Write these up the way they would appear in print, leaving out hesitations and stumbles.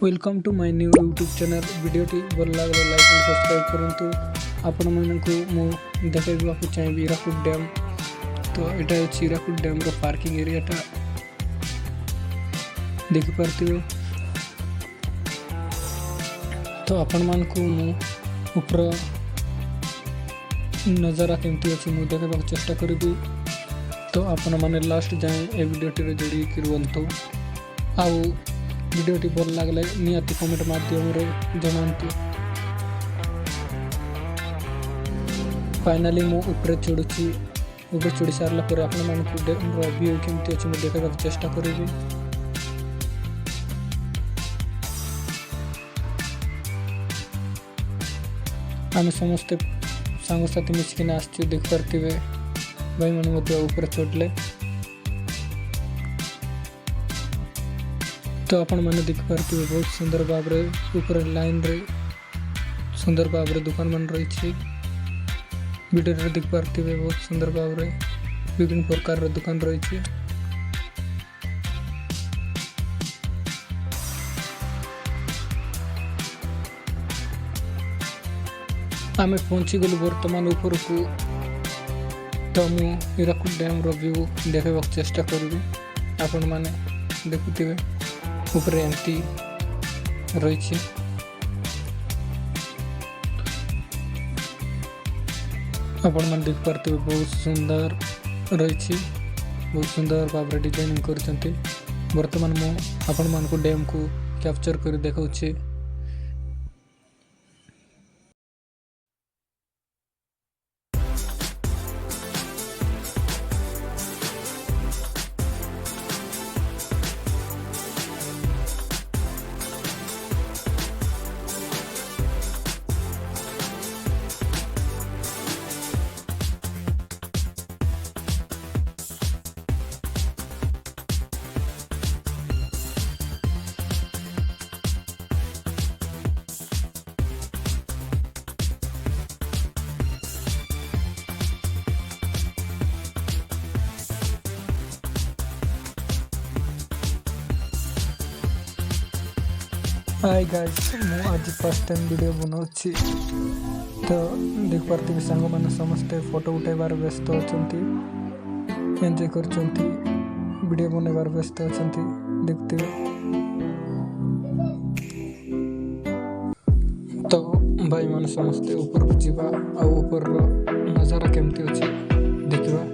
Welcome to my new YouTube channel वीडियोटी भल लगे लाइक एंड सब्सक्राइब करूँ आपण मानू देखा चाहिए हीराकुद डैम। तो यहाँ अच्छी हीराकुद डैम रो पार्किंग एरियाटा देखिपारे। तो आपण मान को ऊपर नजारा केमती अच्छी मुझे देखा चेष्टा करी। तो आपण मैंने लास्ट जाए ए वीडियोटी जोड़ी रुहतु। आउ वीडियोटी भल लगले निहाती कमेंट माध्यम जनातु। फाइनाली मु ऊपर चढ़ुची। ऊपर चढ़ी सारा पर आपण मानकु व्यू केमती अच्छी मुझे देखा चेष्टा करी। आम समस्ते सांगसाथी मिसिकिना आसचु देखिपारे। भाई मैंने ऊपर चढ़ले तो आपण मैंने देखिपारे बहुत सुंदर भाव ऊपर लाइन रे सुंदर भाव दुकान मान रही। वीडियो देखिपारे बहुत सुंदर भाव विभिन्न प्रकार दुकान रही। आम पहुँची गलु बर्तमान ऊपर को। तो मु हीराकुद डैम रो व्यू देखा चेष्टा करी। आपण माने देखुथिबे ऊपर एमती रही। आपण मैंने देखिपारे बहुत सुंदर रही। बहुत सुंदर भाव डिजाइनिंग कर। बर्तमान मु आपण मान को डैम को कैप्चर कर देखाउछि। हाय गाइस, मु आज फर्स्ट टाइम वीडियो बनाऊँगी। तो देख पार्थिव सांग मैंने समस्ते फोटो उठाइबार व्यस्त अछंती, एंजॉय करछंती, वीडियो बनैबार व्यस्त अछंती। देखते तो भाई मैंने समस्ते ऊपर को जीवा आ ऊपर नजारा केमती अच्छी देखा।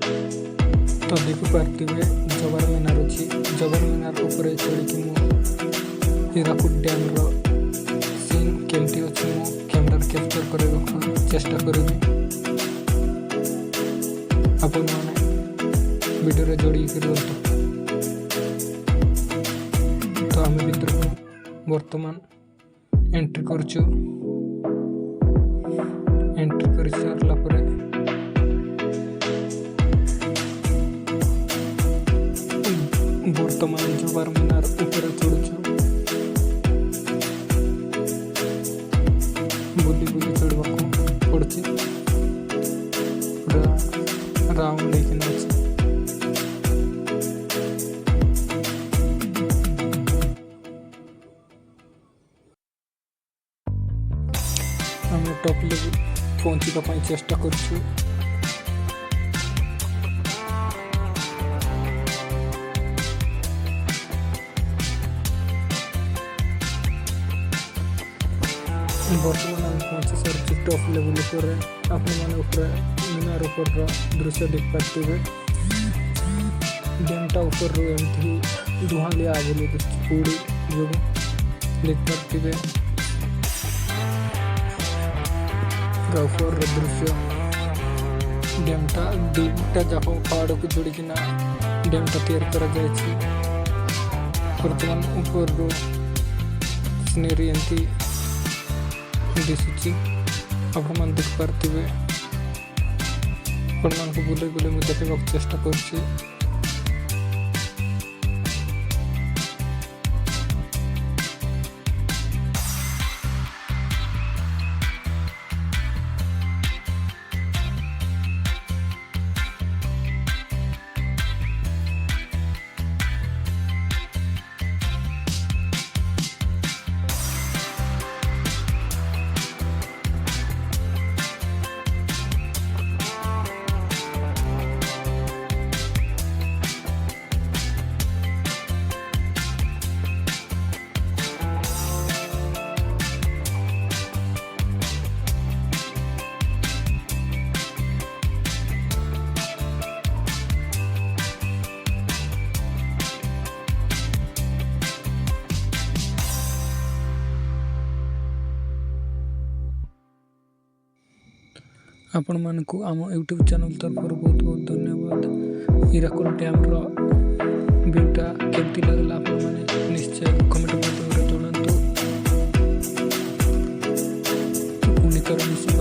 तो देखि पार्थिव जबर मीनार अच्छी। जबर मीनार ऊपर चढ़ी हीराकुद डैम रो सीन केमती अच्छी मु कैमरा कैप्चर कर चेष्टा करी। आपण माने वीडियो रे जोड़ी कर। तो आम भीतर बर्तमान एंट्री करछु। एंट्री कर सारला परे बर्तमान जबर मीनार ऊपर चढ़छु। बुली बुली चढ़वा पड़ी पूरा राउंड आम टॉप लेवल पहुँचा चेष्टा करछु। बर्तमान आम पहुँची सारी टॉप लेवल पर। आपण मैंने ऊपर मीनार ऊपर दृश्य देख पारे। डैमटा ऊपर एमती धुआं लिया बोली पूरी जो देख पारे। ऊपर दृश्य डैमटा दुईटा जाक पहाड़ को जोड़िकिना डैमटा तैयार करा जायछि। बर्तमान ऊपर सीनरी एमती दिशुची आपण मान देख पारे। आपण मान को बुले बुले मुझे देखा चेष्टा कर। ଆପଣମାନଙ୍କୁ ଆମ ୟୁଟ୍ୟୁବ୍ ଚ୍ୟାନେଲ୍ ତରଫରୁ ବହୁତ ବହୁତ ଧନ୍ୟବାଦ। ହୀରାକୁଦ ଡ୍ୟାମ୍ର ଭିୟୁଟା କେମିତି ଲାଗିଲା ଆପଣମାନେ ନିଶ୍ଚୟ କମେଣ୍ଟ ମାଧ୍ୟମରେ ଜଣାନ୍ତୁ। ପୁଣି ଥରେ ମିଶିବା।